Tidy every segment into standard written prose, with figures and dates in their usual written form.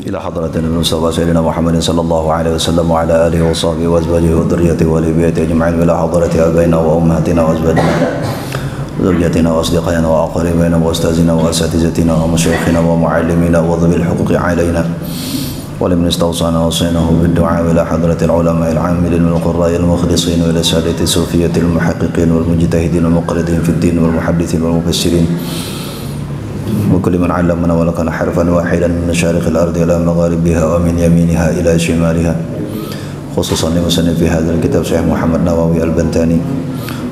إلى حضرة المصطفى سيدنا محمد صلى الله عليه وسلم وعلى آله وصحبه وأزواجه وذريته وآل بيته أجمعين إلى حضرة آبائنا وأمهاتنا وأزواجنا وزوجاتنا وأصدقائنا وأقاربنا وأستاذنا وأساتذتنا ومشايخنا ومعلمينا وذوي الحقوق علينا ولمن استوصانا وصيناه بالدعاء إلى حضرة العلماء العاملين والقراء المخلصين وإلى سادة الصوفية المحققين والمجتهدين والمقلدين في الدين والمحدثين والمفسرين وكل من علمنا ولكن حرفا واحدا من مشارق الأرض إلى مغاربها ومن يمينها إلى شمالها خصوصا لمصنف في هذا الكتاب شيخ محمد نواوي البنتاني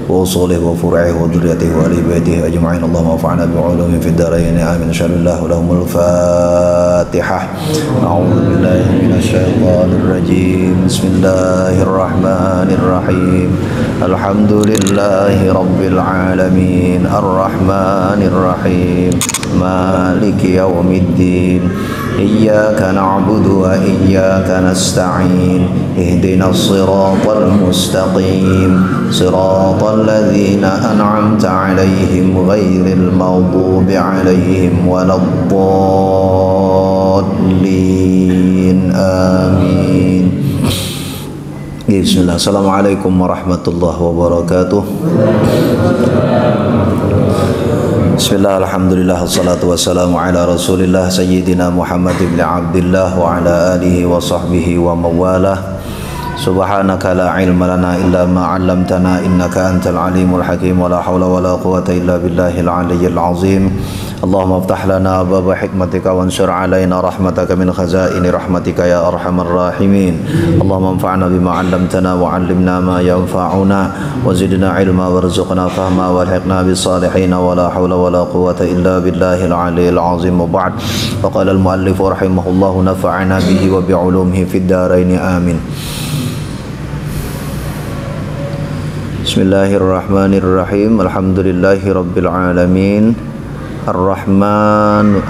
وأصوله وفروعه وذريته وآل بيته أجمعين. اللهم انفعنا بعلومهم في الدارين آمين. إن شاء الله لهم الفاتحة. أعوذ بالله من الشيطان الرجيم. بسم الله الرحمن الرحيم. الحمد لله رب العالمين الرحمن الرحيم مالك يوم الدين إياك نعبد وإياك نستعين اهدنا الصراط المستقيم صراط الذين أنعمت عليهم غير المغضوب عليهم ولا الضالين آمين. Bismillah. Assalamualaikum warahmatullahi wabarakatuh. Bismillah, alhamdulillah, wassalatu wassalamu ala rasulillah Sayyidina Muhammad ibn Abdillah wa ala alihi wa sahbihi wa mawalah. Subhanaka la ilma lana illa ma 'allamtana innaka antal alimul hakim wa la hawla wa la quwwata illa billahil aliyyil azim. Allahumma aftah lana ababa hikmatika wansur alaina rahmataka min khazaini rahmatika ya arhamar rahimin. Allahumma anfa'na bima 'allamtana wa 'allimna ma yanfa'una wa zidna ilma warzuqna fahma walhiqna bis salihin wa la hawla wa la quwwata illa billahil aliyyil azim. Wa ba'd. Faqala al muallif rahimahullahu nafa'ana bihi wa bi 'ulumihi fid darain amin. Bismillahirrahmanirrahim. Alhamdulillahi rabbil alamin. Ar-Rahmanir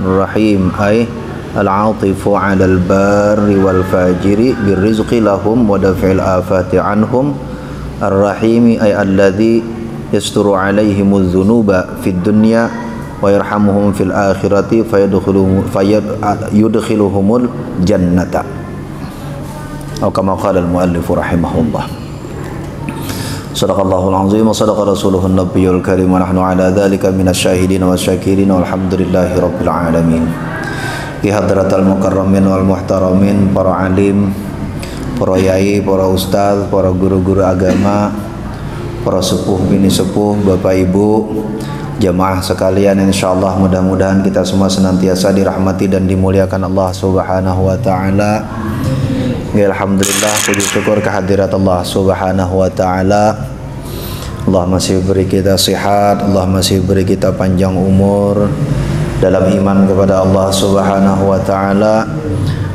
Rahim ay al-'atifu 'alal barri wal fajiri birrizqi lahum wa daf'il afati anhum. Ar-Rahim ay alladhi yasturu 'alaihimudz dzunuba fid dunya wa yarhamuhum fil akhirati fayudkhiluhumul jannata. Atau kama qala al-muallif rahimahullah. Sadaqallahul azim wa sadaqa rasuluhun nabiyyul karim wa nahnu ala dhalika minasyahidin wa syakirin walhamdulillahi rabbil alamin. Ki hadratal mukarramin wal muhtaramin, para alim, para yai, para ustaz, para guru-guru agama, para sepuh bini sepuh, bapak ibu, jamaah sekalian, insyaallah mudah-mudahan kita semua senantiasa dirahmati dan dimuliakan Allah Subhanahu wa taala. Alhamdulillah, puji syukur kehadirat Allah Subhanahu wa taala. Allah masih beri kita sehat, Allah masih beri kita panjang umur dalam iman kepada Allah Subhanahu wa taala.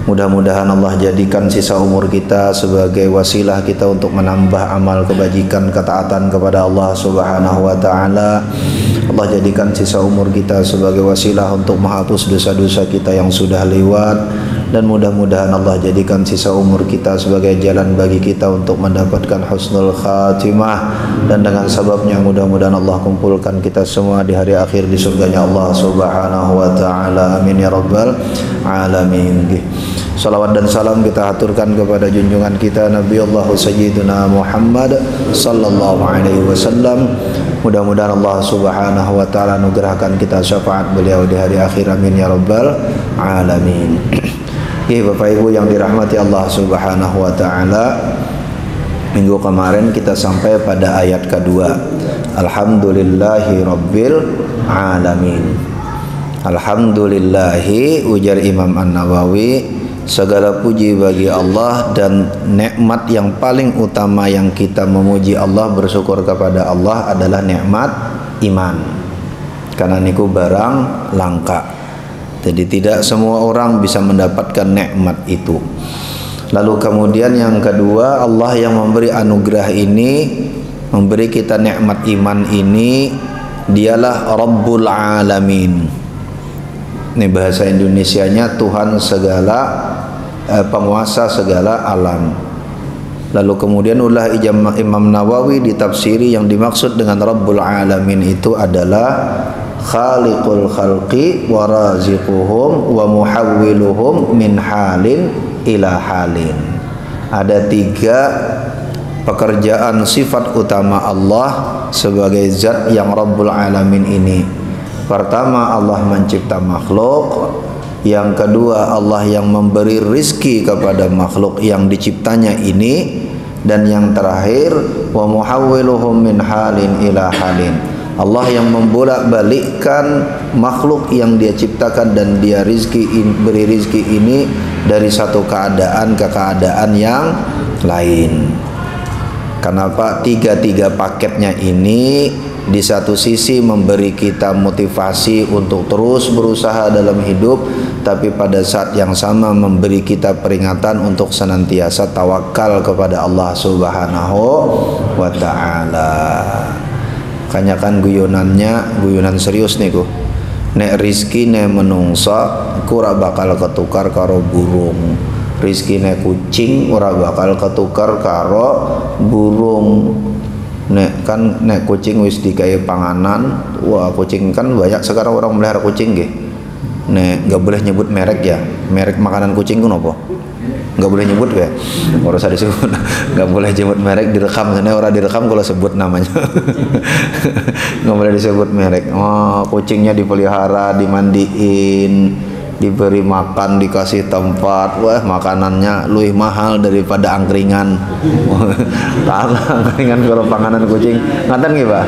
Mudah-mudahan Allah jadikan sisa umur kita sebagai wasilah kita untuk menambah amal kebajikan, ketaatan kepada Allah Subhanahu wa taala. Allah jadikan sisa umur kita sebagai wasilah untuk menghapus dosa-dosa kita yang sudah lewat, dan mudah-mudahan Allah jadikan sisa umur kita sebagai jalan bagi kita untuk mendapatkan husnul khatimah, dan dengan sebabnya mudah-mudahan Allah kumpulkan kita semua di hari akhir di surganya Allah Subhanahu wa taala. Amin ya rabbal alamin. Salawat dan salam kita haturkan kepada junjungan kita Nabi Allah Sayyidina Muhammad sallallahu alaihi wasallam. Mudah-mudahan Allah Subhanahu wa taala anugerahkan kita syafaat beliau di hari akhir. Amin ya rabbal alamin. Ya Bapak Ibu yang dirahmati Allah Subhanahu wa taala, minggu kemarin kita sampai pada ayat kedua. Alhamdulillahi rabbil alamin. Alhamdulillahi, ujar Imam An-Nawawi, segala puji bagi Allah, dan nikmat yang paling utama yang kita memuji Allah, bersyukur kepada Allah adalah nikmat iman. Karena niku barang langka. Jadi tidak semua orang bisa mendapatkan nikmat itu. Lalu kemudian yang kedua, Allah yang memberi anugerah ini, memberi kita nikmat iman ini, dialah Rabbul Alamin. Ini bahasa Indonesianya Tuhan segala, penguasa segala alam. Lalu kemudian ulah Imam Nawawi ditafsiri yang dimaksud dengan Rabbul Alamin itu adalah khaliqul khalqi wa raziquhum wa muhawwiluhum min halin ila halin. Ada 3 pekerjaan sifat utama Allah sebagai zat yang Rabbul Alamin ini. Pertama, Allah mencipta makhluk. Yang kedua, Allah yang memberi rizki kepada makhluk yang diciptanya ini. Dan yang terakhir, wa muhawwiluhum min halin ila halin, Allah yang membolak-balikkan makhluk yang Dia ciptakan dan Dia beri rizki ini dari satu keadaan ke keadaan yang lain. Kenapa? 3 paketnya ini di satu sisi memberi kita motivasi untuk terus berusaha dalam hidup, tapi pada saat yang sama memberi kita peringatan untuk senantiasa tawakal kepada Allah Subhanahu wa ta'ala. Kanyakan guyonan serius niku. Nek rizki ne menungsa ku ora bakal ketukar karo burung. Rizki ne kucing ora bakal ketukar karo burung. Nek kucing wis digawe panganan, wah kucing kan banyak sekarang orang melihara kucing nggih. Nek nggak boleh nyebut merek ya. Merek makanan kucing ku nopo? Nggak boleh nyebut ya. Orang saya disebut nggak boleh nyebut merek, direkam. Karena orang direkam kalau sebut namanya. Nggak boleh disebut merek. Oh, kucingnya dipelihara, dimandiin, diberi makan, dikasih tempat. Wah, makanannya lebih mahal daripada angkringan. Angkringan kalau panganan kucing ngaten nggih Pak.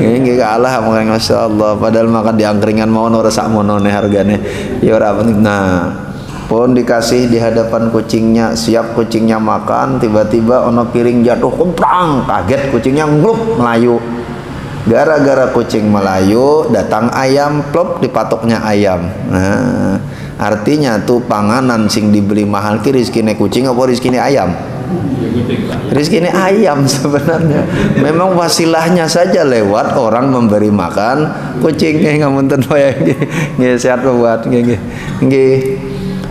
Nggih kalah mangkring masyaallah. Padahal makan di angkringan mau ora sak monone hargane. Ya ora penting. Nah, pun dikasih di hadapan kucingnya, siap kucingnya makan, tiba-tiba ono piring jatuh, kumprang, kaget kucingnya nglup melayu. Gara-gara kucing melayu, datang ayam, plop dipatoknya ayam. Nah, artinya tuh panganan sing dibeli mahal ki rizkine kucing apa rizkine ayam? Rizkine ayam sebenarnya. Memang wasilahnya saja lewat orang memberi makan kucing. Ngapunten Pak nggih, sehat buat nggih.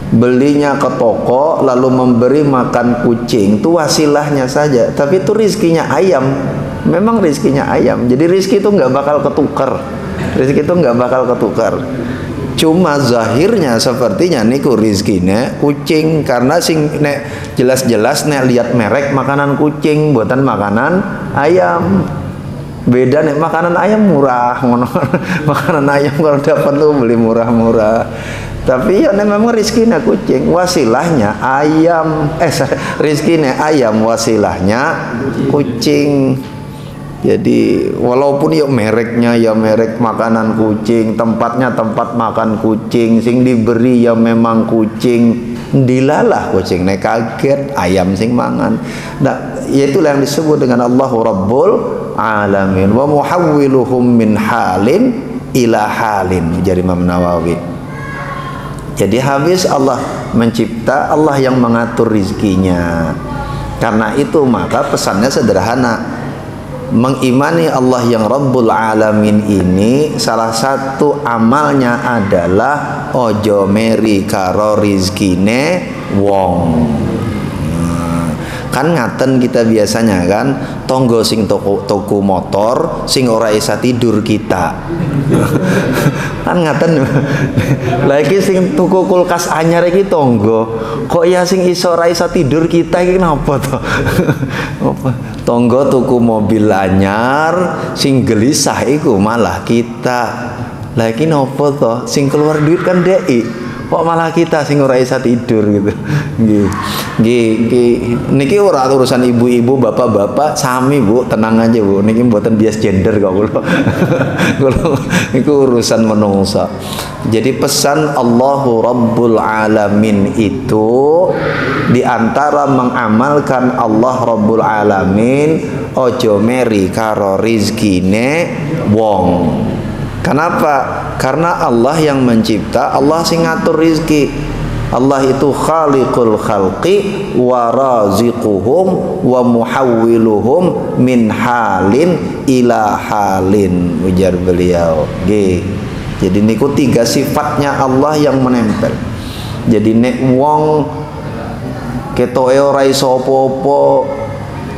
Belinya ke toko lalu memberi makan kucing itu wasilahnya saja, tapi itu rizkinya ayam. Memang rizkinya ayam, jadi rizki itu nggak bakal ketukar. Rizki itu nggak bakal ketukar. Cuma zahirnya sepertinya niku rizkinya kucing, karena sing nek jelas-jelas nek lihat merek makanan kucing buatan makanan ayam. Beda nek makanan ayam murah ngono. Makanan ayam kalau dapat tuh beli murah-murah. Tapi ya memang rizkinya kucing, wasilahnya ayam. Rizkinya ayam, wasilahnya kucing. Jadi walaupun ya mereknya ya merek makanan kucing, tempatnya tempat makan kucing, sing diberi ya memang kucing, dilalah kucing nek kaget ayam sing mangan. Nah, itulah yang disebut dengan Allahu Rabbul Alamin wa muhawwiluhum min halin ila halin, jadi Imam Nawawi. Jadi habis Allah mencipta, Allah yang mengatur rizkinya. Karena itu maka pesannya sederhana. Mengimani Allah yang Rabbul Alamin ini, salah satu amalnya adalah ojo meri karo rizkine wong. Kan ngaten kita biasanya kan, tonggo sing toko motor sing ora isa tidur kita. Kan ngaten lagi sing tuku kulkas anyar iki tonggo, kok ya sing iso ora isa tidur kita iki kenapa to? Tonggo tuku mobil anyar sing gelisah iku malah kita. Lagi nopo to? Sing keluar duit kan DI, kok malah kita sing ora isa tidur gitu. Nggih. Niki ora urusan ibu-ibu, bapak-bapak, sami Bu, tenang aja Bu. Niki mboten bias gender kok kula. Kula niku urusan menungsa. Jadi pesan Allahu Rabbul Alamin itu diantara mengamalkan Allah Rabbul Alamin, ojo meri karo rizkine wong. Kenapa? Karena Allah yang mencipta, Allah sing ngatur rizki. Allah itu khaliqul khalqi wa raziquhum wa muhawwiluhum min halin ila halin, ujar beliau. Jadi niku 3 sifatnya Allah yang menempel. Jadi nek wong ketoke ora iso apa-apa,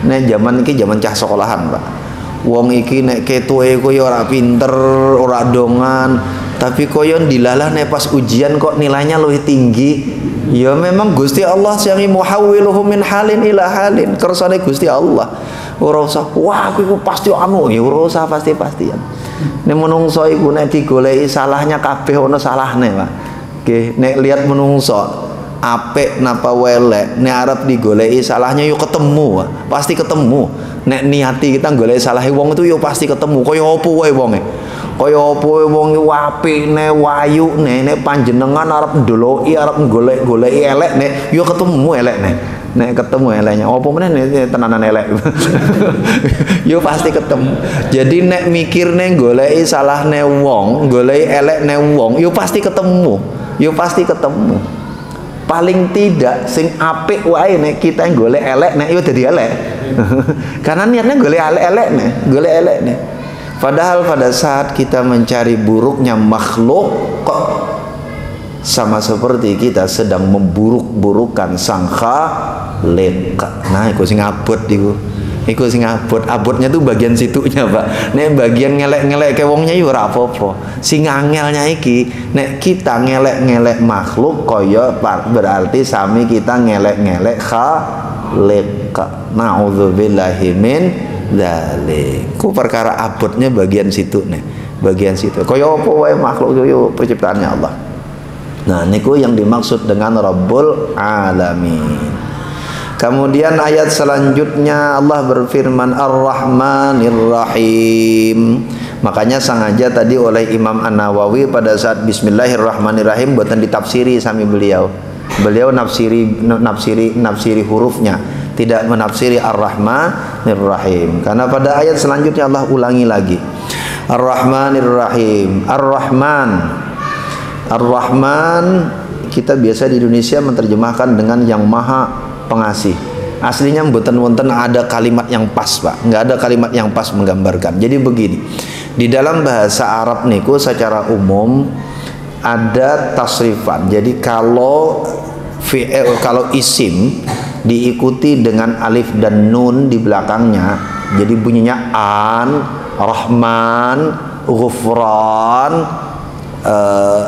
Nek zaman iki zaman cah sekolahan, Pak. Wong iki nek ketuwe koyo ora pinter, ora dongan, tapi koyo dilalah nek pas ujian kok nilainya lebih tinggi. Ya memang Gusti Allah sing muhawwiluhum min halin ila halin. Kersane Gusti Allah. Ora usah wah aku pasti anu, ya ora usah pasti-pastian. Nek menungso iku nek digoleki salahnya kabeh ono salahne, Pak. Nggih, nek lihat menungso apik napa welek, nek arep digoleki salahnya yo ketemu, pasti ketemu. Nek niati kita goleki salahe wong itu yo pasti ketemu. Kaya apa wae wonge? Kaya apa wae wong apikne, wayune, nek panjenengan arep ndeloki, arep golek-goleki elek nek yo ketemu elekne. Nek ketemu eleknya, apa meneh tenanan elek. Yo pasti ketemu. Jadi nek mikirne goleki salahne wong, goleki elekne wong, yo pasti ketemu. Yo pasti ketemu. Paling tidak sing apik wae nek kita golek elek nek yo dadi elek. Karena niatnya golek elek nek, golek elek nek. Padahal pada saat kita mencari buruknya makhluk kok sama seperti kita sedang memburuk-burukan sang Khaliq. Nah, iku sing abot iku. Iku sing abot. Abotnya tuh bagian situnya, Pak. Nek bagian ngelek-ngelek ke wongnya yo ora apa-apa. Sing angelnya iki nek kita ngelek-ngelek makhluk kaya berarti sami kita ngelek-ngelek Khaliq. Nauzubillahi min dzalik. Ku perkara abotnya bagian situ nih. Bagian situ. Kaya apa wae makhluk yo penciptaannya Allah. Nah, niku yang dimaksud dengan Rabbul Alamin. Kemudian ayat selanjutnya Allah berfirman Ar-Rahmanir Rahim. Makanya sengaja tadi oleh Imam An-Nawawi pada saat Bismillahirrahmanirrahim buatan ditafsiri sami beliau. Beliau nafsiri hurufnya, tidak menafsiri Ar-Rahmanir Rahim. Karena pada ayat selanjutnya Allah ulangi lagi. Ar-Rahmanir Rahim. Ar-Rahman kita biasa di Indonesia menerjemahkan dengan yang maha pengasih. Aslinya mboten wonten ada kalimat yang pas, Pak. Nggak ada kalimat yang pas menggambarkan. Jadi begini, di dalam bahasa Arab niku secara umum ada tasrifan. Jadi kalau isim diikuti dengan alif dan nun di belakangnya, jadi bunyinya an, rahman, ghufran,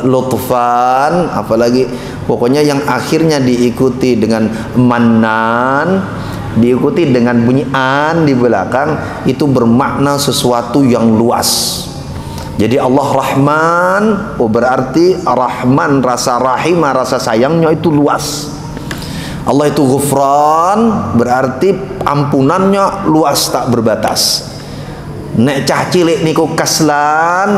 lutfan, apalagi pokoknya yang akhirnya diikuti dengan manan, diikuti dengan bunyi an di belakang, itu bermakna sesuatu yang luas. Jadi Allah Rahman, berarti Rahman, rasa rahimah, rasa sayangnya itu luas. Allah itu Ghufran, berarti ampunannya luas tak berbatas. Nek cah cilik niku kaslan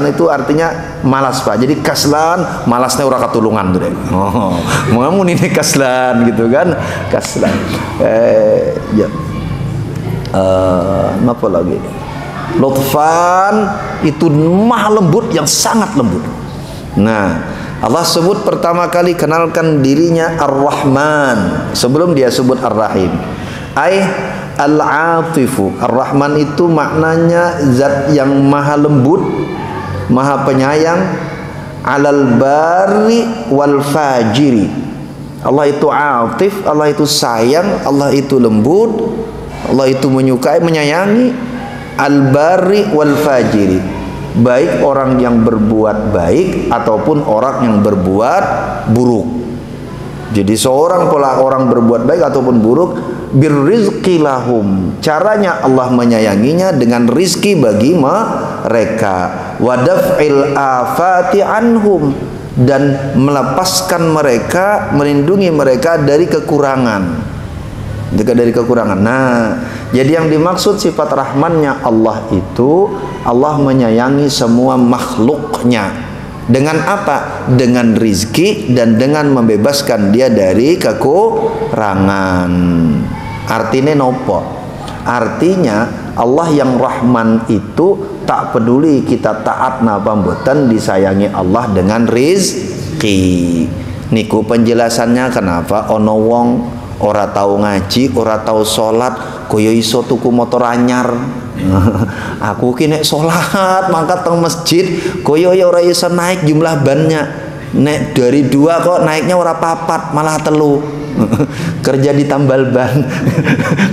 itu artinya malas, Pak. Jadi kaslan, malasnya ora katulungan tuh deh. Oh, mengamun ini kaslan gitu kan, kaslan. Apa lagi? Lutfan itu maha lembut, yang sangat lembut. Nah, Allah sebut pertama kali kenalkan dirinya Ar-Rahman sebelum dia sebut Ar-Rahim. Al-Atifu. Ar-Rahman itu maknanya zat yang maha lembut, maha penyayang, alal bari wal fajiri. Allah itu atif, Allah itu sayang, Allah itu lembut, Allah itu menyukai, menyayangi. Al-bari wal fajiri, baik orang yang berbuat baik ataupun orang yang berbuat buruk. Jadi seorang pola orang berbuat baik ataupun buruk, birrizqi lahum, caranya Allah menyayanginya dengan rizki bagi mereka, wadaf'il afati anhum, dan melepaskan mereka, melindungi mereka dari kekurangan. Nah, jadi yang dimaksud sifat rahmannya Allah itu, Allah menyayangi semua makhluknya. Dengan apa? Dengan rizki dan dengan membebaskan dia dari kekurangan. Artinya nopo? Artinya Allah yang Rahman itu tak peduli kita taat napa mboten, disayangi Allah dengan rizki. Niku penjelasannya kenapa ono wong ora tahu ngaji, ora tahu sholat, koyo iso tuku motor anyar. Aku ki nek sholat mangkat teng masjid, koyo ya ora iso naik jumlah bannya. Nek dari 2 kok naiknya ora papat, malah 3. Kerja di tambal ban.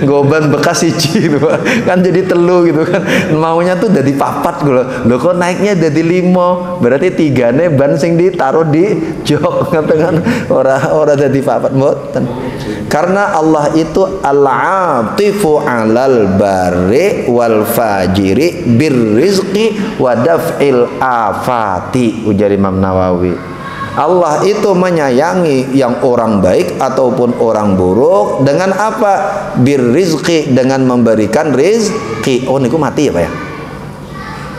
Goban bekas siji gitu, kan jadi 3 gitu kan. Maunya tuh jadi papat gitu. Lho kok naiknya jadi 5. Berarti 3-ne ban sing ditaruh di jok ngaten ora jadi papat mboten. Karena Allah itu al-atifu 'alal bari wal fajiri birrizqi wa daf'il afati, ujar Imam Nawawi. Allah itu menyayangi yang orang baik ataupun orang buruk dengan apa? Birrizqi, dengan memberikan rizki. Oh niku mati ya Pak ya?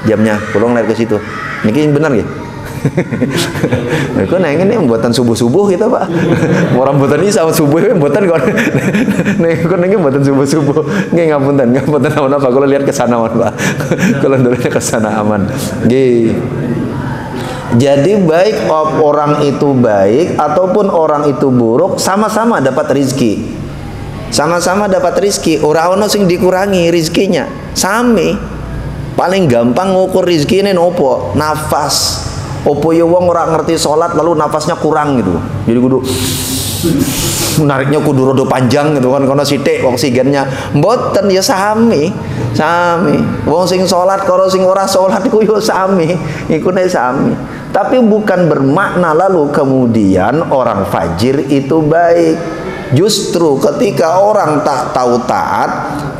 Jamnya, tolong lihat ke situ. Niki benar nggih? Niku nang ini mboten subuh-subuh kita Pak. Orang mboten isa subuh mboten kok. Niku niki mboten subuh-subuh. Nggih ngapunten apa kula lihat ke sana Pak. Kula ndolene ke sana aman. Nggih. Jadi baik orang itu baik ataupun orang itu buruk, sama-sama dapat rizki. Sama-sama dapat rizki. Ora ono sing dikurangi rizkinya. Sami. Paling gampang ngukur rizki ini nopo? Nafas. Opo ya wong ora ngerti sholat lalu nafasnya kurang gitu. Jadi kudu nariknya kudu rodo panjang gitu kan, karena sithik oksigennya mboten ya sami. Wong sing salat karo sing ora salat iku ya sami, iku nek sami. Tapi bukan bermakna lalu kemudian orang fajir itu baik. Justru ketika orang tak tahu taat,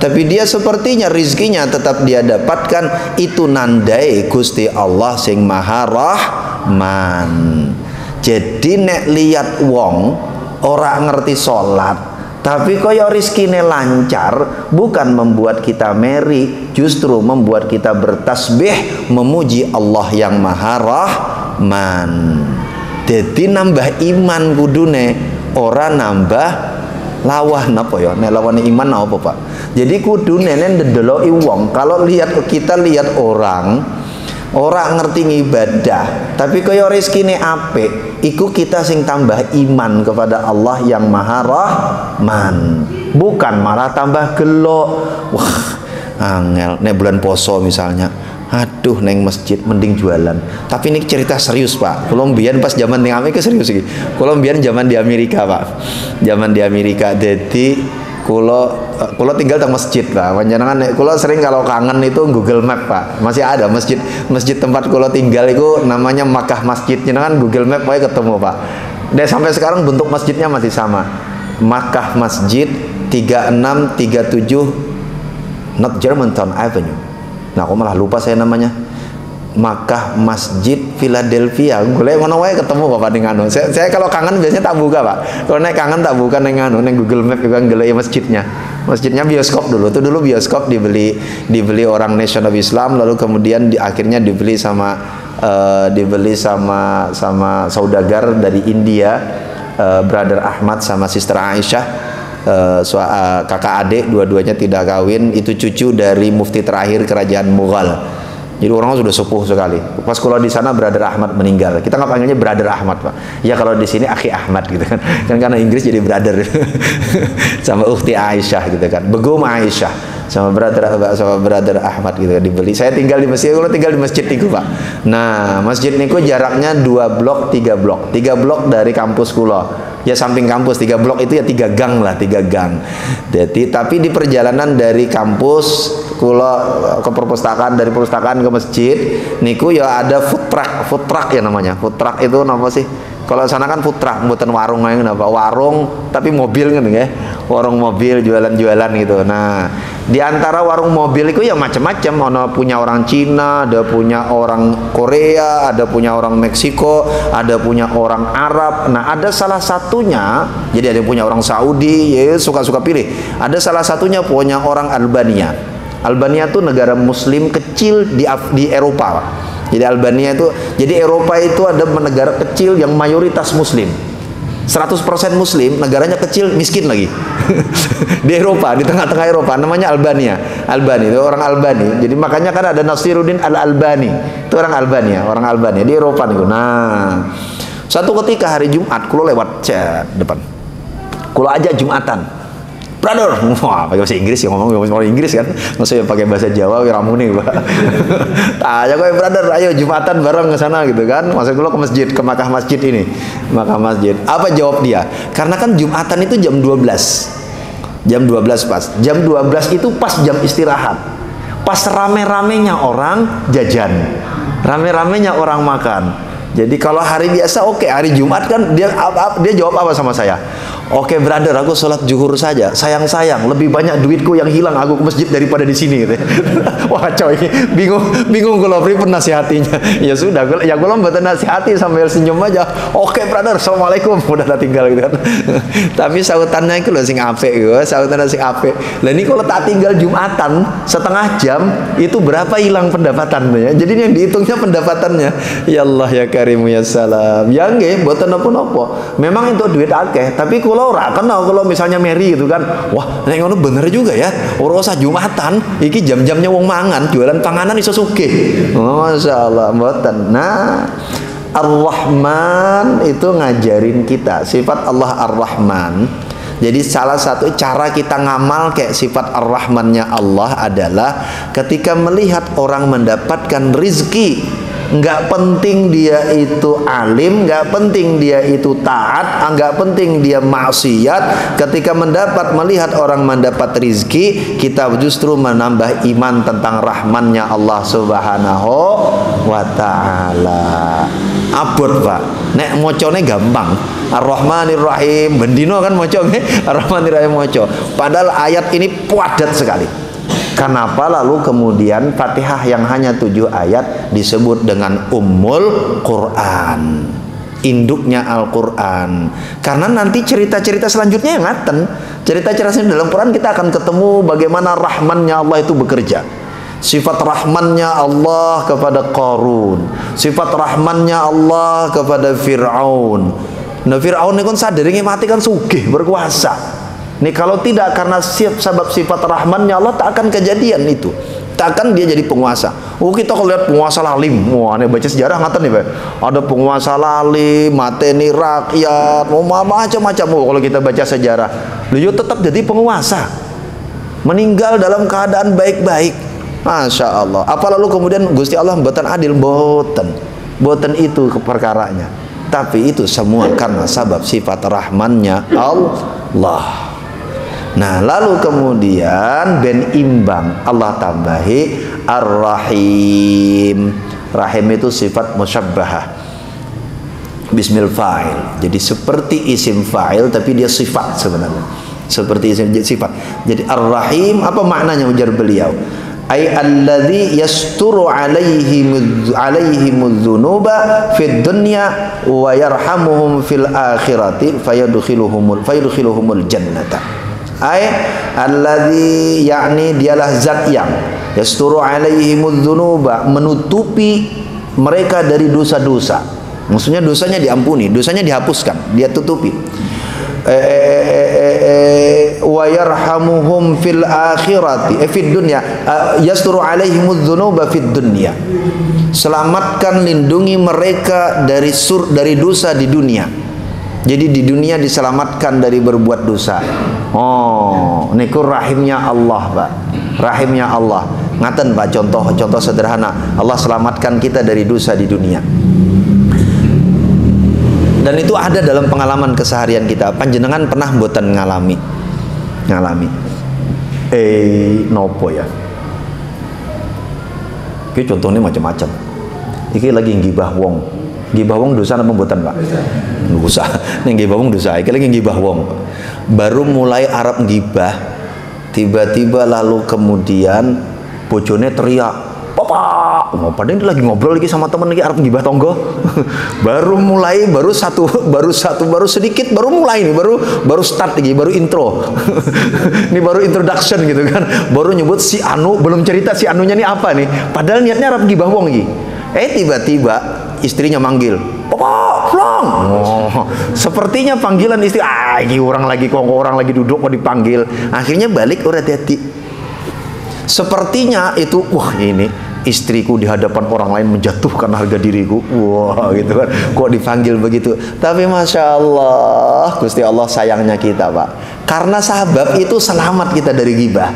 tapi dia sepertinya rizkinya tetap dia dapatkan, itu nandai Gusti Allah sing Maha Rahman. Jadi nek lihat wong ora ngerti sholat tapi kaya rizkine lancar, bukan membuat kita meri, justru membuat kita bertasbih memuji Allah yang Maha Rahman. Jadi nambah iman kudune, ora nambah lawan apa ya? Nek lawan iman apa Pak? Jadi kudune nek ndeloki wong, kalau kita lihat orang ngerti ngibadah tapi kaya rezekine apik, iku kita sing tambah iman kepada Allah yang Maha Rahman, bukan malah tambah gelo. Wah angel nek bulan poso misalnya, aduh neng masjid mending jualan. Tapi ini cerita serius Pak. Kalau mbiyen pas zaman ning Amerika serius iki. Kalau mbiyen zaman di Amerika Pak. Zaman di Amerika, jadi kulo tinggal di masjid Pak. Panjenengan kulo sering kalau kangen itu Google Map Pak. Masih ada masjid tempat kulo tinggal itu namanya Makkah Masjid. Jenengan Google Map aja ketemu Pak. Dan sampai sekarang bentuk masjidnya masih sama. Makkah Masjid 3637 North Germantown Avenue. Nah, aku malah lupa saya namanya. Makkah Masjid Philadelphia. Gue ngono wae ketemu Bapak ning anu. Saya kalau kangen biasanya tak buka, Pak. Kalau naik kangen tak buka ning anu, ning Google Map juga ngelei masjidnya. Masjidnya bioskop dulu. Itu dulu bioskop dibeli orang Nation of Islam, lalu kemudian akhirnya dibeli sama saudagar dari India, Brother Ahmad sama Sister Aisyah. Kakak adik dua-duanya tidak kawin, itu cucu dari mufti terakhir kerajaan Mughal. Jadi orang sudah sepuh sekali. Pas kalau di sana Brother Ahmad meninggal, kita nggak panggilnya Brother Ahmad Pak. Ya kalau di sini Akhi Ahmad gitu kan. Kan karena Inggris jadi brother. Sama Ukhti Aisyah gitu kan. Begum Aisyah sama Brother Ahmad gitu kan, dibeli. Saya tinggal di masjid, kalau tinggal di masjid itu Pak. Nah masjid niku jaraknya 2 blok 3 blok 3 blok dari kampus kulo. Ya samping kampus 3 blok itu ya 3 gang lah, 3 gang. Jadi tapi di perjalanan dari kampus kulo ke perpustakaan, dari perpustakaan ke masjid niku ya ada food truck ya namanya. Food truck itu apa sih? Kalau sana kan food truck, buatan warung aja kenapa? Warung tapi mobil kan ya. Warung mobil jualan-jualan gitu. Nah, di antara warung mobil itu ya macam-macam. Ada punya orang Cina, ada punya orang Korea, ada punya orang Meksiko, ada punya orang Arab. Nah, ada salah satunya, jadi ada yang punya orang Saudi, ya suka-suka pilih. Ada salah satunya punya orang Albania. Albania itu negara muslim kecil di Eropa, Pak. Jadi Albania itu, jadi Eropa itu ada negara kecil yang mayoritas muslim. 100% muslim, negaranya kecil, miskin lagi. Di Eropa, di tengah-tengah Eropa, namanya Albania. Albani, itu orang Albani. Jadi makanya kan ada Nasiruddin Al-Albani. Itu orang Albania di Eropa nih. Nah, satu ketika hari Jumat, kulo lewat depan. Kulo aja Jumatan. brother, wah pakai bahasa Inggris ya, ngomong Inggris kan, maksudnya pakai bahasa Jawa wiramune Pak. Tanya kok brother, ayo Jumatan bareng ke sana gitu kan, masuk dulu ke masjid, ke Makkah masjid ini, Makkah masjid. Apa jawab dia? Karena kan Jumatan itu jam 12, jam 12 pas, jam 12 itu pas jam istirahat, pas rame-ramenya orang jajan, rame-ramenya orang makan. Jadi kalau hari biasa oke, hari Jumat kan dia jawab apa sama saya? Oke brother, aku sholat zuhur saja. Sayang lebih banyak duitku yang hilang aku ke masjid daripada di sini. Gitu. Wah coy, bingung kalau pripun nasihatinya. Ya sudah, ya kalau mbak nasihati sambil senyum aja. Oke brother, assalamualaikum, udah tinggal gitu kan. Tapi sautannya itu loh sing apik, sautannya sing apik. Lah ini kalau tak tinggal Jumatan setengah jam itu berapa hilang pendapatannya? Jadi yang dihitungnya pendapatannya. Ya Allah ya Karimu ya Salam. Ya nggih, mboten napa-napa. Memang itu duit akeh, tapi kalau ora kenal, kalau misalnya Mary gitu kan, wah nek ngono bener juga ya, ora usah Jumatan, iki jam-jamnya wong mangan, jualan panganan iso sugih. Masyaallah mboten. Nah, Ar-Rahman itu ngajarin kita sifat Allah Ar-Rahman. Jadi salah satu cara kita ngamal kayak sifat Ar-Rahmannya Allah adalah ketika melihat orang mendapatkan rizki, nggak penting dia itu alim, nggak penting dia itu taat, nggak penting dia maksiat. Ketika melihat orang mendapat rizki, kita justru menambah iman tentang rahmannya Allah Subhanahu wa ta'ala. Abot Pak, nek mocone gampang, Ar-Rahmanir Rahim, bendino kan mocone Ar-Rahmanir Rahim moco. Padahal ayat ini padat sekali. Kenapa lalu kemudian Fatihah yang hanya 7 ayat disebut dengan Ummul Quran, induknya Al-Quran? Karena nanti cerita-cerita selanjutnya yang ngaten. Cerita-cerita dalam Quran kita akan ketemu bagaimana rahmannya Allah itu bekerja. Sifat rahmannya Allah kepada Qarun, sifat rahmannya Allah kepada Fir'aun. Nah Fir'aun ini kan sadari mati kan sugih berkuasa. Nih kalau tidak karena sebab sifat rahmannya Allah tak akan kejadian itu, tak akan dia jadi penguasa. Oh kita kalau lihat penguasa lalim, wah ini baca sejarah ngaten nih Pak, ada penguasa lalim, mateni rakyat, mau macam-macam. Oh kalau kita baca sejarah, beliau tetap jadi penguasa, meninggal dalam keadaan baik-baik. Masya Allah. Apa lalu kemudian Gusti Allah mboten adil? Mboten itu perkaranya. Tapi itu semua karena sebab sifat rahmannya Allah. Nah lalu kemudian ben imbang Allah tambahi Ar-Rahim. Rahim itu sifat musyabbahah bismil fa'il. Jadi seperti isim fa'il tapi dia sifat sebenarnya. Seperti isim sifat. Jadi Ar-Rahim apa maknanya ujar beliau? Ay alladzi yasturu alaihimudz dzunuba fid dunya wa yarhamuhum fil akhirati fayadkhiluhumul jannata. Ay alladzi yakni dialah zat yang yasturu alaihimudz dzunuba, menutupi mereka dari dosa-dosa. Maksudnya dosanya diampuni, dosanya dihapuskan, dia tutupi. Wa yarhamuhum fil akhirati fid dunya yasturu alaihimudz dzunuba fid dunya, selamatkan lindungi mereka dari dosa di dunia. Jadi di dunia diselamatkan dari berbuat dosa. Oh niku rahimnya Allah Pak, rahimnya Allah ngaten Pak. Contoh sederhana, Allah selamatkan kita dari dosa di dunia. Dan itu ada dalam pengalaman keseharian kita. Panjenengan pernah mboten ngalami nopo ya. Iki contohnya macam-macam. Iki lagi ngibah wong. Ngibah wong dosa apa mboten, Pak? Dosa. Ning ngibah wong dosa. Iki lagi ngibah wong. Baru mulai arep ngibah, tiba-tiba lalu kemudian bojone teriak, "Papa!" Padahal dia lagi ngobrol lagi sama temen lagi arep ngibah tonggo. baru sedikit baru mulai nih, baru start lagi, baru intro. Ini baru introduction gitu kan. Baru nyebut si Anu, belum cerita si Anunya nih apa nih. Padahal niatnya arep ngibah wong iki. Tiba-tiba istrinya manggil, "Papa, pulang." Oh, sepertinya panggilan istri, ini orang lagi duduk kok dipanggil. Akhirnya balik ora hati. Sepertinya itu, wah ini istriku di hadapan orang lain menjatuhkan harga diriku. Wah, gitu kan. Kok dipanggil begitu? Tapi Masya Allah, Gusti Allah sayangnya kita, Pak. Karena sabab itu selamat kita dari ghibah.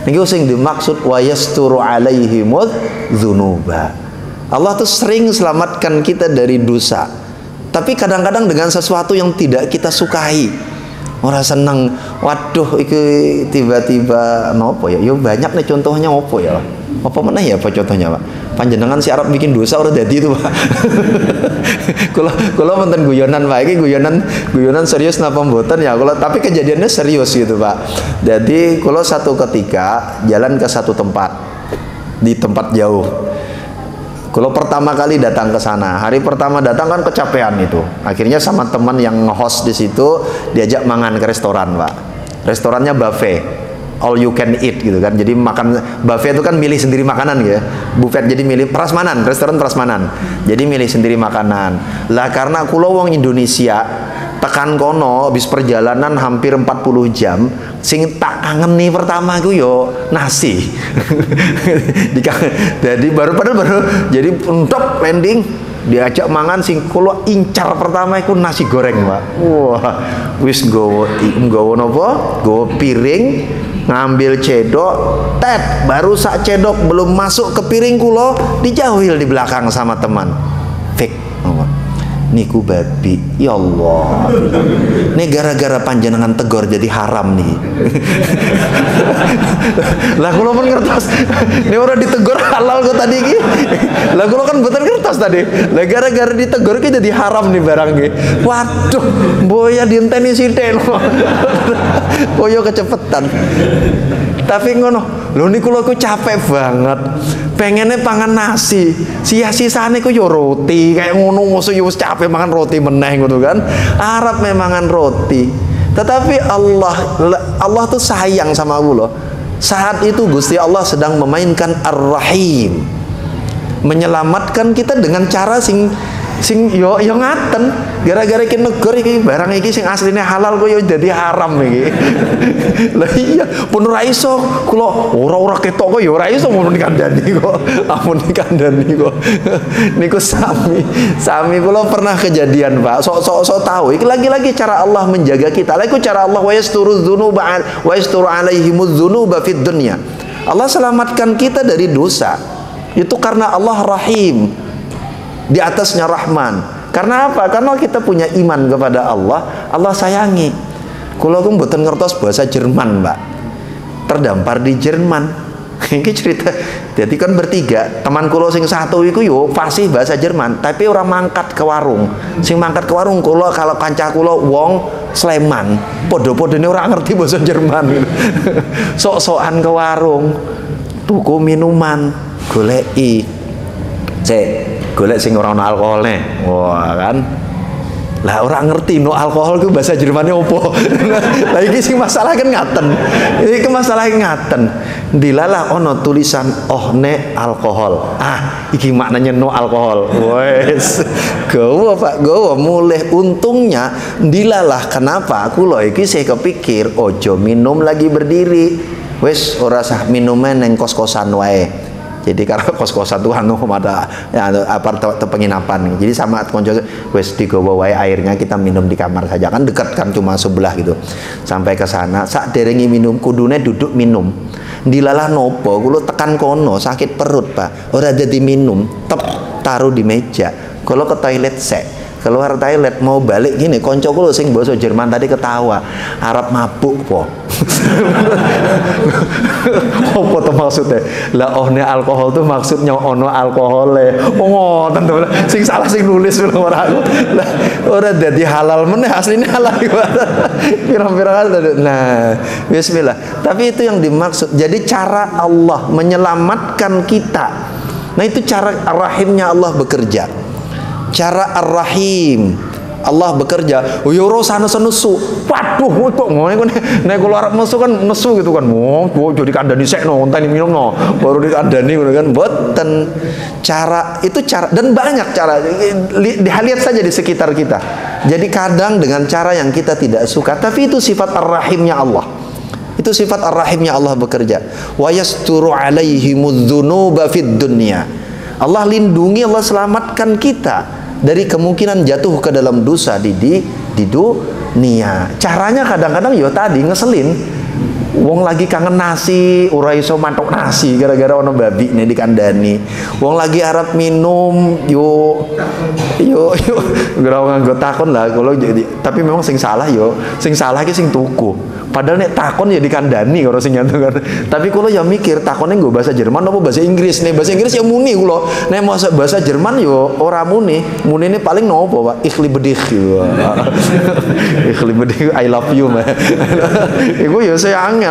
Ini sing dimaksud wa yasturu alaihimudz dzunuba. Allah tuh sering selamatkan kita dari dosa. Tapi kadang-kadang dengan sesuatu yang tidak kita sukai. Ora seneng, waduh iki tiba-tiba nopo ya? Yo banyak nih contohnya opo ya. Apa mana ya apa contohnya, Pak? Panjenengan si Arab bikin dosa ora dadi itu, Pak. Kula wonten guyonan, Pak. Iki guyonan serius napa mboten ya? Tapi kejadiannya serius gitu, Pak. Jadi kula satu ketika jalan ke satu tempat di tempat jauh. Kalau pertama kali datang ke sana, hari pertama datang kan kecapean itu. Akhirnya sama teman yang nge-host di situ diajak mangan ke restoran, Pak. Restorannya buffet, all you can eat gitu kan. Jadi makan buffet itu kan milih sendiri makanan ya. Buffet jadi milih prasmanan, restoran prasmanan. Jadi milih sendiri makanan. Lah karena kula wong Indonesia, tekan kono habis perjalanan hampir 40 jam, sing tak kangen nih pertama aku yo nasi. Jadi baru jadi untuk landing diajak mangan sing kula incar pertama iku nasi goreng, Pak. Wah, wis nggowo napa? Nggowo piring, ngambil cedok, baru sak cedok belum masuk ke piring kula dijauhil di belakang sama teman. Fake. Niku babi, ya Allah. Ini gara-gara panjenengan tegor jadi haram nih. Lah kula pun ngertos. Ini orang ditegor halal kok tadi ki. Lah kula kan mboten ngertos tadi. Lah gara-gara ditegor ki jadi haram nih barang ki. Waduh, boya dienteni sithik lho. Koyo kecepetan. Tapi ngono, lho niku kula ku capek banget. Pengennya pangan nasi, sisa-sisane ku yo roti, kayak ngono musuh yo capek makan roti meneh gitu kan. Arab memangan roti. Tetapi Allah tuh sayang sama kula. Saat itu Gusti Allah sedang memainkan Ar-Rahim. Menyelamatkan kita dengan cara sing yo ngaten. Gara-gara iki negor iki barang iki sing asline halal kok yo dadi haram iki. Lah iya, pun ora iso kula ora ketok kok yo ora iso mun dikandani kok. Amun dikandani kok. Niku sami kula pernah kejadian, Pak. Sok tahu. Iki lagi-lagi cara Allah menjaga kita. Lah iku cara Allah wa yasturu dzunuba wa yasturu alaihimudz dzunuba fid dunya. Allah selamatkan kita dari dosa. Itu karena Allah Rahim. Di atasnya Rahman. Karena apa? Karena kita punya iman kepada Allah, Allah sayangi. Kula ku mboten ngertos bahasa Jerman, Mbak. Terdampar di Jerman. Ini cerita. Jadi kan bertiga, teman kula sing satu iku yo fasih bahasa Jerman, tapi ora mangkat ke warung. Sing mangkat ke warung kula kalau kanca kula wong Sleman, padha-padane ora ngerti bahasa Jerman. Sok-sokan ke warung, tuku minuman, goleki. Golek sing ora ono alkoholne. Wah, kan. Lah ora ngerti no alkohol ku bahasa Jermane opo. Lah iki sing masalah kan ngaten. Iki masalah ngaten. Dilalah ono tulisan ne alkohol. Ah, iki maknanya no alkohol. Wes. Gowo Pak, gowo mulih untungnya dilalah kenapa aku lho iki saya kepikir ojo minum lagi berdiri. Wes ora sah minume neng kos-kosan wae. Jadi karena kos-kosan tuh anu ada ya, penginapan. Jadi sama konco wes digowo wae airnya kita minum di kamar saja kan dekat kan cuma sebelah gitu. Sampai ke sana sak derengi minum kudune duduk minum. Dilalah nopo kulo tekan kono sakit perut, Pak. Ora jadi minum, taruh di meja. Kalau ke toilet keluar toilet mau balik gini konco kulo sing basa Jerman tadi ketawa. Arab mabuk po. Apa tuh maksudnya? Lah ne alkohol tuh maksudnya ono alkohole. Oh ngoten to. Sing salah sing nulis ora aku. Lah ora dadi halal meneh asline halal. Pirang-pirang halal. Nah, bismillah. Tapi itu yang dimaksud. Jadi cara Allah menyelamatkan kita. Nah itu cara Ar-Rahimnya Allah bekerja. Cara Ar-Rahim Allah bekerja. Oh yo sana nesu. Waduh, kok ngene nek kula arep nesu kan nesu gitu kan. Oh, jadi kandani sekno, enteni minumno. Baru dikandani ngono kan. Mboten. Cara itu cara dan banyak cara. Lihat saja di sekitar kita. Jadi kadang dengan cara yang kita tidak suka, tapi itu sifat Ar-Rahimnya Allah. Itu sifat ar-rahimnya Allah bekerja. Wa yasturu alaihimudz dzunuba fid dunya. Allah lindungi, Allah selamatkan kita dari kemungkinan jatuh ke dalam dosa di dunia. Caranya kadang-kadang yo tadi ngeselin. Wong lagi kangen nasi, ora iso mantok nasi gara-gara ono babi nih dikandani. Wong lagi arep minum, yo gara nganggo takon lah kalau jadi. Tapi memang sing salah ki sing tuku. Padahal nek takon ya dikandani karo sing nyantu kan. Tapi kula ya mikir takonnya nggo bahasa Jerman apa bahasa Inggris. Nek bahasa Inggris ya muni kula. Nek bahasa Jerman yo ora muni. Munine paling nopo, Pak? Ikhli bedih. Ikhli bedih I love you, man. Iku yo saya angel.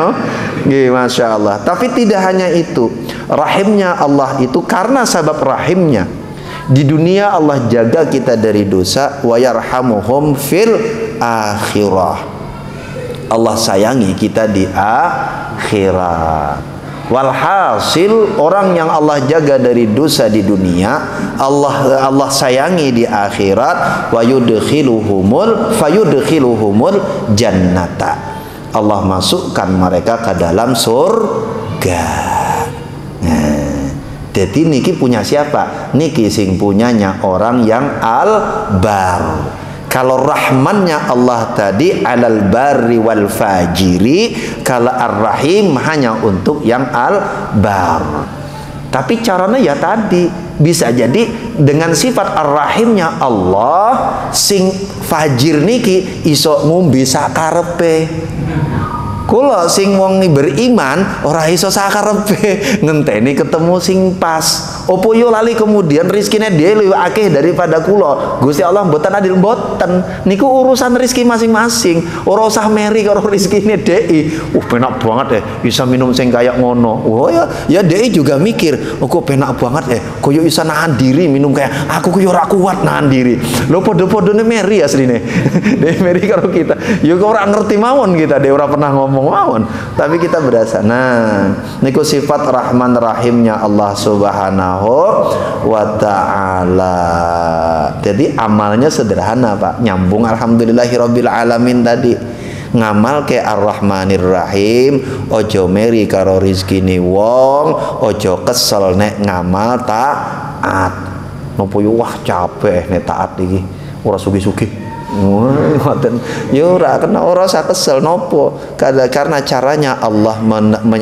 Nggih, Masya Allah. Tapi tidak hanya itu. Rahimnya Allah itu karena sebab rahimnya di dunia Allah jaga kita dari dosa, wa yarhamuhum fil akhirah. Allah sayangi kita di akhirat. Walhasil orang yang Allah jaga dari dosa di dunia, Allah sayangi di akhirat, wa fayudkhiluhumul jannata. Allah masukkan mereka ke dalam surga. Nah, jadi niki punya siapa? Niki sing punyanya orang yang al-bar. Kalau rahmannya Allah tadi alal barri wal fajiri, kalau ar-rahim hanya untuk yang al-bar. Tapi caranya ya tadi, bisa jadi dengan sifat ar-rahimnya Allah, sing fajir niki iso ngombe sakarepe. Kula sing wong beriman ora iso sakarepe, ngenteni ketemu sing pas. Opo yo lali kemudian rizkine dhewe luwih akeh daripada kula. Gusti Allah mboten adil mboten. Niku urusan rizki masing-masing. Ora usah meri karo rizkine dhewe. Penak banget bisa minum sing kaya ngono. Oh ya dhewe juga mikir, kok penak banget koyo bisa nahan diri minum kayak aku koyo ora kuat nahan diri. Lho padha-padane meri asline. Dhewe meri karo kita. Yo kok ora ngerti mawon kita, dhewe ora pernah ngomong mawon. Tapi kita berasa. Nah, niku sifat Rahman Rahimnya Allah Subhanahu wa ta'ala. Jadi amalnya sederhana, Pak. Nyambung alhamdulillahirabbil alamin tadi. Ngamal ke ar-rahmanir rahim, ojo meri karo rizkine wong, ojo kesel nek ngamal taat. Nopo yo wah capek nek taat iki. Ora sugih-sugih. Ngoten. Ya ora kena ora usah kesel nopo. Karena caranya Allah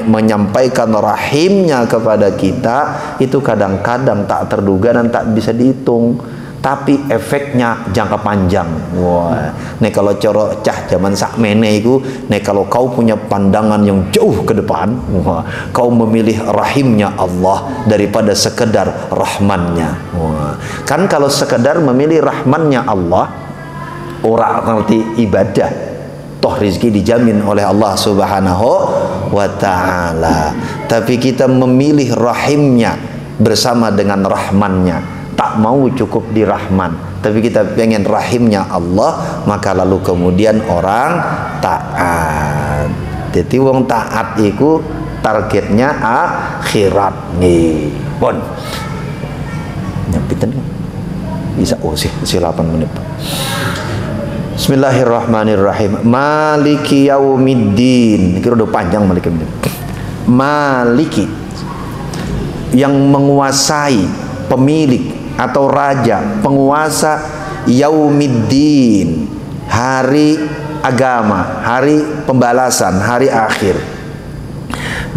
menyampaikan rahimnya kepada kita itu kadang-kadang tak terduga dan tak bisa dihitung. Tapi efeknya jangka panjang. Wah, nek kalau coro cah zaman sakmene iku, nek kalau kau punya pandangan yang jauh ke depan, wah, kau memilih rahimnya Allah daripada sekedar rahmannya. Wah, kan kalau sekedar memilih rahmannya Allah, orang ngerti ibadah, toh rizki dijamin oleh Allah Subhanahu wa ta'ala. Tapi kita memilih rahimnya bersama dengan rahmannya. Tak mau cukup di rahman, tapi kita pengen rahimnya Allah, maka lalu kemudian orang taat. Jadi wong taat itu targetnya akhirat nih. Bon. Nyampitan bisa sih 8 menit. Bismillahirrahmanirrahim. Maliki yaumiddin. Kira udah panjang maliki. Maliki, yang menguasai, pemilik atau raja, penguasa yaumiddin, hari agama, hari pembalasan, hari akhir.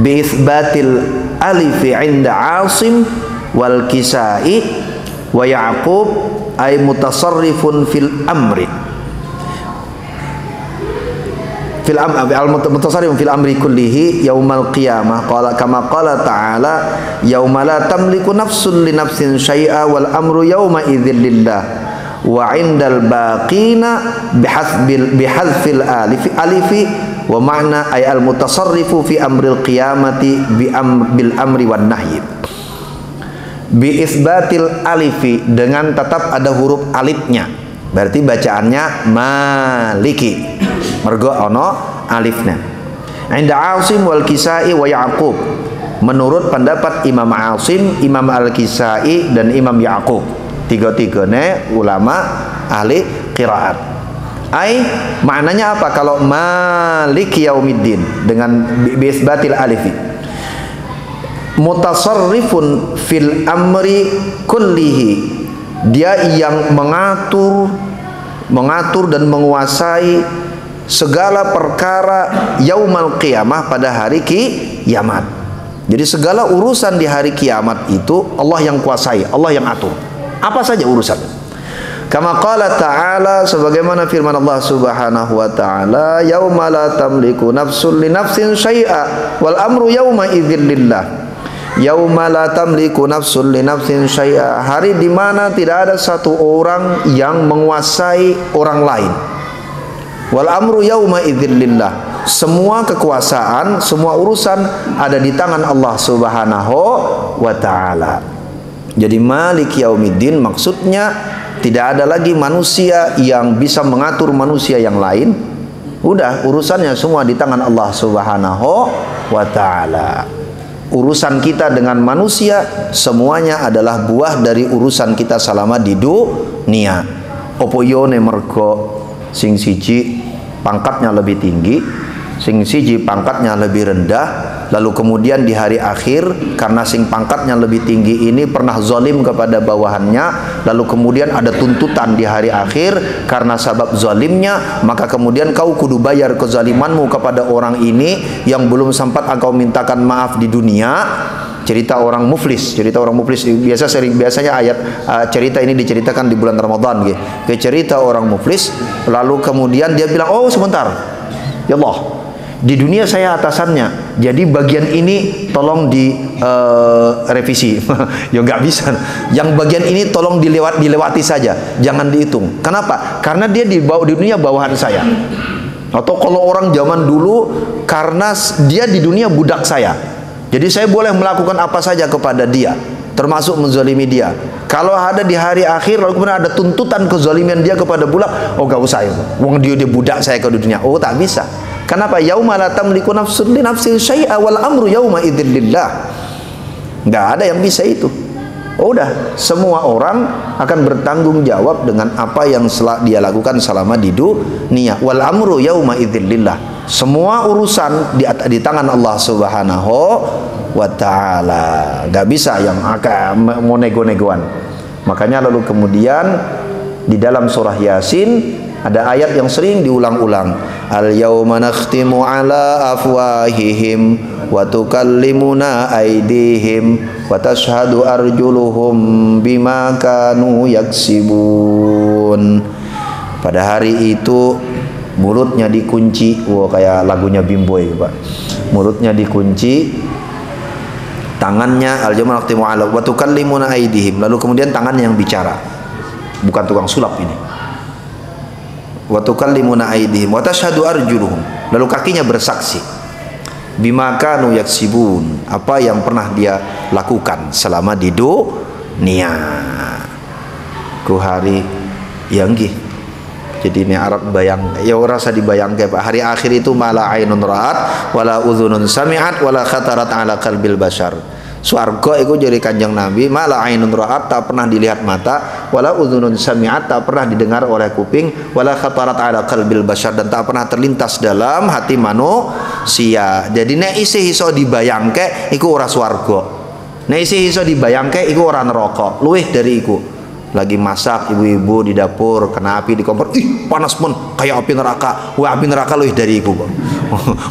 Bi itsbatil alifi 'inda Asim wal Kisai wa Yaqub ay mutasarrifun fil amri. Mutasarrifun fil amri kullihi yaumal qiyamah, qala kama qala ta'ala yauma la tamliku nafsun li nafsin syai'a wal amru yauma idzil lillah wa 'indal baqina bihadzfil alifi wa ma'na ay al mutasarrifu fi amril qiyamati bil amri wan nahyi. Bi isbatil alifi, dengan tetap ada huruf alifnya, berarti bacaannya maliki mergo ono alifnya. Inda Asim wal Kisai wa Yaqub, menurut pendapat Imam Asim, Imam Al-Kisai dan Imam Yaqub, tiga-tigane ulama ahli qiraat. Maknanya apa kalau Malik Yaumiddin dengan biisbatil alifi? Mutasarrifun fil amri kullihi, dia yang mengatur dan menguasai segala perkara yaumal qiyamah, pada hari kiamat. Jadi segala urusan di hari kiamat itu Allah yang kuasai, Allah yang atur. Apa saja urusan. Kama qala ta'ala, sebagaimana firman Allah Subhanahu wa ta'ala, yauma la tamliku nafsun li nafsin syai'a wal amru yauma idzin lillah. Yauma la tamliku nafsun li nafsin syai'a, hari di mana tidak ada satu orang yang menguasai orang lain. Wal amru yauma idzin lillah, semua kekuasaan, semua urusan ada di tangan Allah Subhanahu wa ta'ala. Jadi Malik Yaumiddin maksudnya tidak ada lagi manusia yang bisa mengatur manusia yang lain. Udah, urusannya semua di tangan Allah Subhanahu wa ta'ala. Urusan kita dengan manusia semuanya adalah buah dari urusan kita selama di dunia. Opo yone mergo sing siji pangkatnya lebih tinggi, sing siji pangkatnya lebih rendah, lalu kemudian di hari akhir karena sing pangkatnya lebih tinggi ini pernah zalim kepada bawahannya, lalu kemudian ada tuntutan di hari akhir karena sebab zalimnya, maka kemudian kau kudu bayar kezalimanmu kepada orang ini yang belum sempat engkau mintakan maaf di dunia. Cerita orang muflis, biasanya ayat cerita ini diceritakan di bulan Ramadan gitu. Cerita orang muflis, lalu kemudian dia bilang, "Oh, sebentar. Ya Allah, di dunia saya atasannya, jadi bagian ini tolong direvisi." Ya nggak bisa. Yang bagian ini tolong dilewati saja, jangan dihitung. Kenapa? Karena dia di dunia bawahan saya. Atau kalau orang zaman dulu, karena dia di dunia budak saya, jadi saya boleh melakukan apa saja kepada dia, termasuk menzalimi dia. Kalau ada di hari akhir lalu kemudian ada tuntutan kezaliman dia kepada budak, oh gak usah itu. Wong dia budak saya ke dunia. Oh tak bisa. Kenapa? Yauma la tamliku nafsun li nafsin syai'a wal amru yauma idzin lillah. Enggak ada yang bisa itu. Oh udah, semua orang akan bertanggung jawab dengan apa yang dia lakukan selama di dunia. Wal amru yauma idzin lillah. Semua urusan di tangan Allah Subhanahu wa ta'ala. Gak bisa yang mau nego-negoan. Makanya lalu kemudian di dalam surah Yasin ada ayat yang sering diulang-ulang. Al-yawma nakhtimu ala afwahihim wa tukallimuna aydihim wa tashhadu arjuluhum bima kanu yaksibun. Pada hari itu mulutnya dikunci, kayak lagunya Bimboy, Pak. Mulutnya dikunci, tangannya al-yawma nakhtimu ala wa tukallimuna aydihim, lalu kemudian tangannya yang bicara. Bukan tukang sulap ini. Wa tukallimuna aydihim wa tashhadu arjuluhum, lalu kakinya bersaksi. Bima kanu yaksibun, apa yang pernah dia lakukan selama di dunia. Ku hari yang nggih. Jadi ini Arab bayang, ya rasa dibayang kayak Pak. Hari akhir itu mala ainun ra'at, wala udhunun sami'at, wala khatarat ala qalbil bashar. Swarga itu jadi kanjeng Nabi, mala ainun ra'at, tak pernah dilihat mata, wala udhunun sami'at, tak pernah didengar oleh kuping, wala khatarat ala qalbil bashar, dan tak pernah terlintas dalam hati manusia. Jadi nek isih iso dibayangke iku ora swarga. Nek isih iso dibayangke iku ora neraka, luwih dari iku. Lagi masak ibu-ibu di dapur, kena api di kompor, ih panas men kayak api neraka. Wah, api neraka luwih dari iku kok.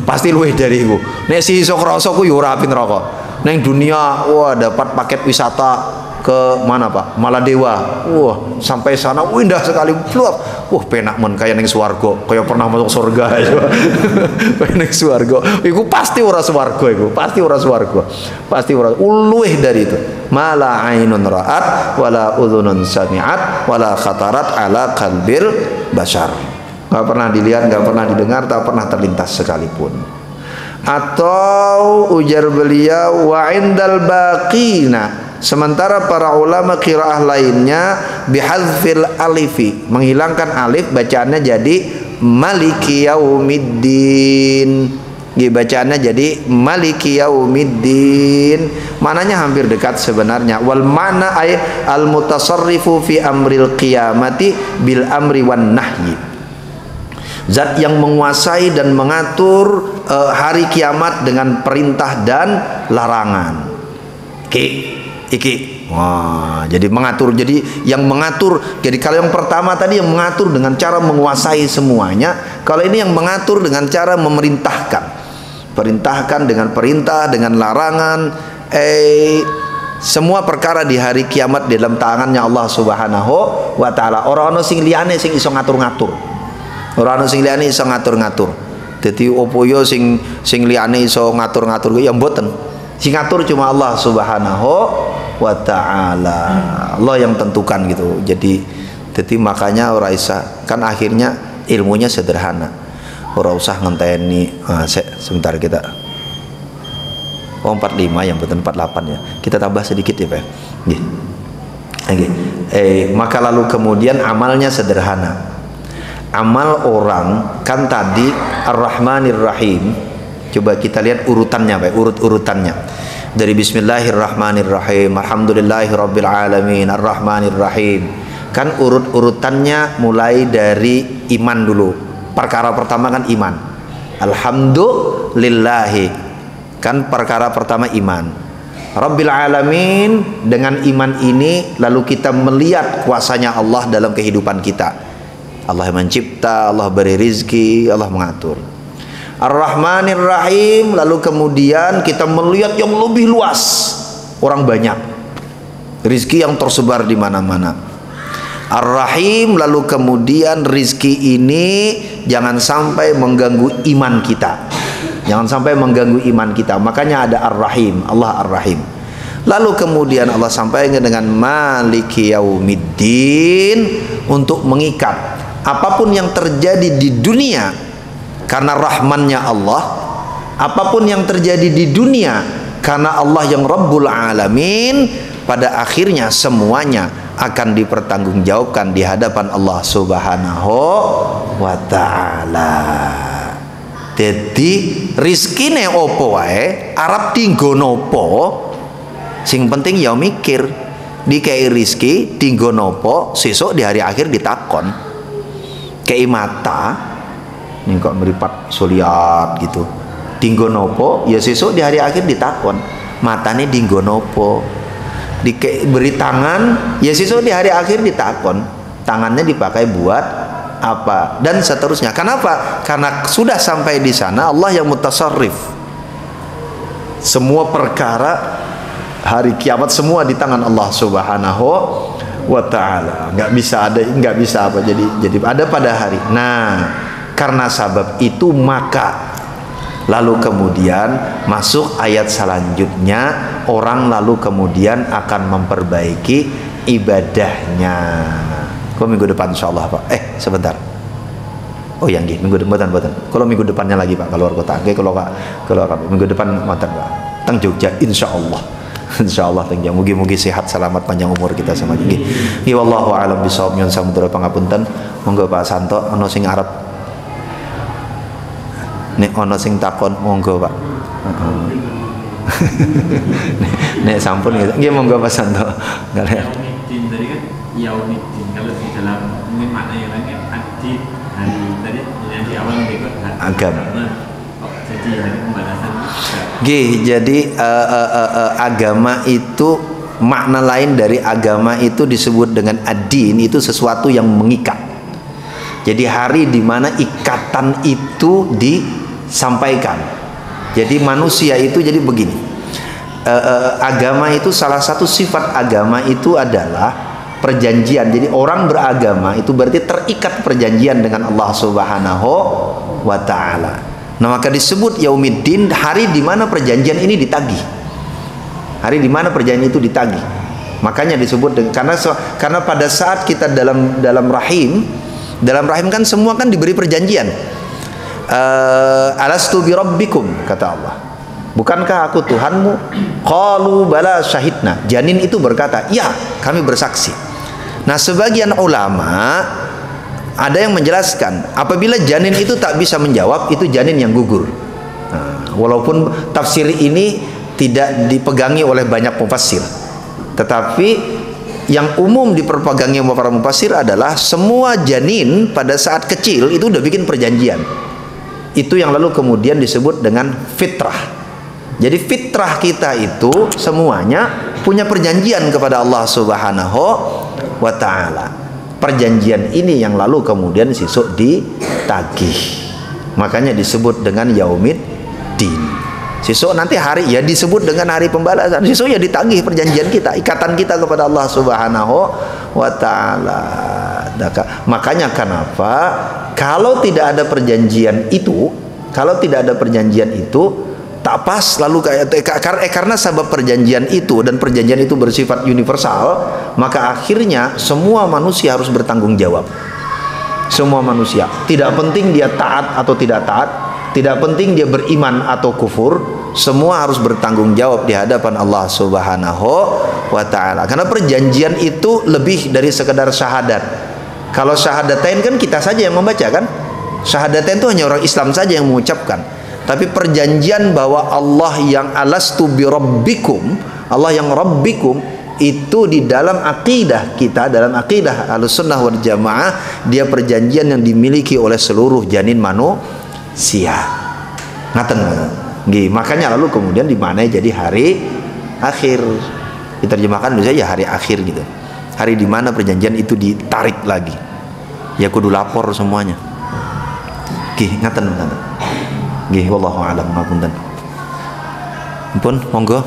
Pasti luwih dari iku. Nek si iso krasa ku yo ora api neraka. Neng dunia, wah dapat paket wisata ke mana Pak? Maladewa. Wah, sampai sana indah sekali. Wah, penak men kayak neng swarga, kayak pernah masuk surga aja. Kayak neng swarga. Iku pasti ora swarga iku, pasti ora swarga. Pasti ora luwih dari itu. Mala ainun ra'at wala udhunun sami'at wala khatarat ala qalbil bashar. Enggak pernah dilihat, enggak pernah didengar, tak pernah terlintas sekalipun. Atau ujar beliau wa indal baqina, sementara para ulama qiraah lainnya bihadzfil alifi, menghilangkan alif, bacaannya jadi maliki yaumiddin. Bacaannya jadi maliki yaumiddin. Mananya hampir dekat sebenarnya. Wal mana ay al mutasarrifu fi amril qiyamati bil amri wan nahyi. Zat yang menguasai dan mengatur hari kiamat dengan perintah dan larangan. Iki. Wah, jadi mengatur. Jadi yang mengatur. Jadi kalau yang pertama tadi yang mengatur dengan cara menguasai semuanya. Kalau ini yang mengatur dengan cara memerintahkan. Perintahkan dengan perintah, dengan larangan. Semua perkara di hari kiamat di dalam tangannya Allah Subhanahu wa taala. Ora ono sing liyane sing iso ngatur-ngatur. Ora ono sing liyane iso ngatur-ngatur. Dadi opo yo sing liyane iso ngatur-ngatur ya mboten. Sing ngatur cuma Allah Subhanahu wa taala. Allah yang tentukan gitu. Jadi makanya ora isa kan akhirnya ilmunya sederhana. Ora usah ngenteni sebentar kita. Oh 45 yang betul 48 ya. Kita tambah sedikit ya, Pak. Nggih. Nggih. Maka lalu kemudian amalnya sederhana. Amal orang kan tadi Ar-Rahmanir Rahim. Coba kita lihat urutannya, Pak, urut-urutannya. Dari Bismillahirrahmanirrahim, Alhamdulillahirabbil alamin, Ar-Rahmanir Rahim. Kan urut-urutannya mulai dari iman dulu. Perkara pertama kan iman. Alhamdulillahi. Kan perkara pertama iman. Rabbil alamin, dengan iman ini lalu kita melihat kuasanya Allah dalam kehidupan kita. Allah yang mencipta, Allah beri rizki, Allah mengatur. Ar-Rahmanir Rahim, lalu kemudian kita melihat yang lebih luas, orang banyak, rizki yang tersebar di mana-mana. Ar-Rahim, lalu kemudian rizki ini jangan sampai mengganggu iman kita, jangan sampai mengganggu iman kita. Makanya ada Ar-Rahim, Allah Ar-Rahim. Lalu kemudian Allah sampaikan dengan Maliki Yaumiddin, untuk mengikat apapun yang terjadi di dunia karena rahmannya Allah, apapun yang terjadi di dunia karena Allah yang Rabbul Alamin, pada akhirnya semuanya akan dipertanggungjawabkan di hadapan Allah Subhanahu wa taala. Jadi rizkine opo wae, arep dinggo nopo, sing penting ya mikir dikei rizki dinggo nopo, sesuk di hari akhir ditakon. Kei mata nih kok meripat soliat gitu dinggo nopo, ya sesuk di hari akhir ditakon matane dinggo nopo. Beri tangan, ya sesuk di hari akhir ditakon tangannya dipakai buat apa, dan seterusnya. Kenapa? Karena sudah sampai di sana Allah yang mutasarrif. Semua perkara hari kiamat semua di tangan Allah Subhanahu wa ta'ala. Nggak bisa apa, jadi ada pada hari. Nah, karena sebab itu maka lalu kemudian masuk ayat selanjutnya, orang lalu kemudian akan memperbaiki ibadahnya. Kok minggu depan insyaallah, Pak? Sebentar. Oh yang gini, minggu depan. Kalau minggu depannya lagi, Pak, keluar kota. Kalau minggu depan mantan, Pak. Teng Jogja insyaallah. Insyaallah teng Jogja. Mugi-mugi sehat selamat panjang umur kita sama nggih. Nggih wallahu a'lam bishawab. Nyuwun samudra pangapunten. Monggo Pak Santo ana sing arep nek ana sing takon monggo Pak. Nek sampun gitu. Nggih monggo Pak Santo. Kalian. Tadi kan yaumiddin, kalau di dalam mungkin makna yang lain kan hadid hari tadi yang di awal berikut agama. Jadi hari pembalasan. Jadi agama itu makna lain dari agama itu disebut dengan ad-din, itu sesuatu yang mengikat. Jadi hari di mana ikatan itu disampaikan. Jadi manusia itu jadi begini. Agama itu salah satu sifat agama itu adalah perjanjian. Jadi orang beragama itu berarti terikat perjanjian dengan Allah Subhanahu wa ta'ala. Nah, maka disebut yaumiddin, hari di mana perjanjian ini ditagih. Hari di mana perjanjian itu ditagih. Makanya disebut karena pada saat kita dalam rahim kan semua kan diberi perjanjian. Alastu bi rabbikum, kata Allah. Bukankah aku Tuhanmu? Qalu bala syahidna. Janin itu berkata, "Ya, kami bersaksi." Nah, sebagian ulama ada yang menjelaskan apabila janin itu tak bisa menjawab, itu janin yang gugur. Nah, walaupun tafsir ini tidak dipegangi oleh banyak mufassir, tetapi yang umum diperpegangnya para mufassir adalah semua janin pada saat kecil itu udah bikin perjanjian. Itu yang lalu kemudian disebut dengan fitrah. Jadi fitrah kita itu semuanya punya perjanjian kepada Allah Subhanahu wa ta'ala. Perjanjian ini yang lalu kemudian sesuk ditagih. Makanya disebut dengan Yaumiddin. Sesuk nanti hari ya disebut dengan hari pembalasan. Sesuk ya ditagih perjanjian kita, ikatan kita kepada Allah Subhanahu wa ta'ala. Makanya kenapa kalau tidak ada perjanjian itu, tak pas lalu karena sebab perjanjian itu dan perjanjian itu bersifat universal, maka akhirnya semua manusia harus bertanggung jawab. Semua manusia, tidak penting dia taat atau tidak taat, tidak penting dia beriman atau kufur, semua harus bertanggung jawab di hadapan Allah Subhanahu wa ta'ala. Karena perjanjian itu lebih dari sekedar syahadat. Kalau syahadatain kan kita saja yang membaca kan? Syahadatain itu hanya orang Islam saja yang mengucapkan. Tapi perjanjian bahwa Allah yang alastu bi rabbikum, Allah yang rabbikum, itu di dalam akidah kita, dalam akidah Ahlussunnah wal Jamaah, dia perjanjian yang dimiliki oleh seluruh janin manusia. Ngaten. Nggih, makanya lalu kemudian dimaknai jadi hari akhir. Diterjemahkan bisa ya hari akhir gitu. Hari di mana perjanjian itu ditarik lagi. Ya kudu lapor semuanya. Nggih, ngaten. Nggih, wallahu a'lam ngapunten. Ampun, monggo.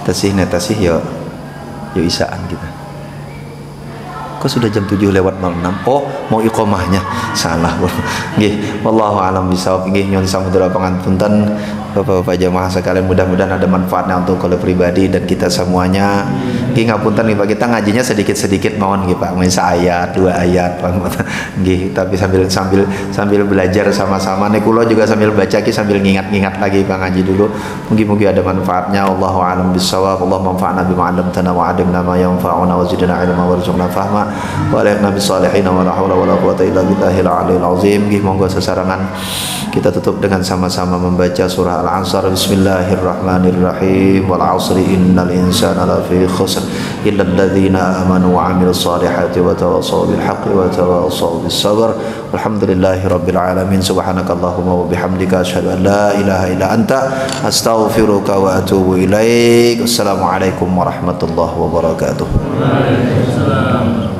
Tasih ya isaan kita. Kok sudah jam 7 lewat 06? Oh, mau iqomahnya. Salah. Nggih, wallahu a'lam bishawab. Nggih, nyuwun samudra pangapunten Bapak-bapak jamaah sekalian, mudah-mudahan ada manfaatnya untuk kalau pribadi dan kita semuanya. Nggih, ngapunten nih Pak, kita ngajinya sedikit-sedikit mawon nggih Pak, mungkin ayat, 2 ayat nggih, tapi sambil belajar sama-sama. Nek kula juga sambil baca ki sambil ngingat-ngingat lagi Pak ngaji dulu. Mungkin ada manfaatnya. Allahu a'lam bishawab. Allahumma anfa'na bima 'allamtana wa 'allimna ma yanfa'una wa zidna 'ilma warzuqna fahma wa alaiqna bis-shalihin wa la haula wa la quwwata illa billahil 'aliyyil 'azim. Nggih, monggo sesarangan kita tutup dengan sama-sama membaca surah Al-Asr. Bismillahirrahmanirrahim. Wal 'asri innal insana lafi khusr illa alladzina amanu wa 'amilus solihati wa tawassaw bil haqqi wa tawassaw bis sabr. Walhamdulillahi rabbil alamin. Subhanakallahumma wa bihamdika asyhadu an la ilaha illa anta astaghfiruka wa atubu ilaik. Assalamualaikum warahmatullahi wabarakatuh. Waalaikumsalam.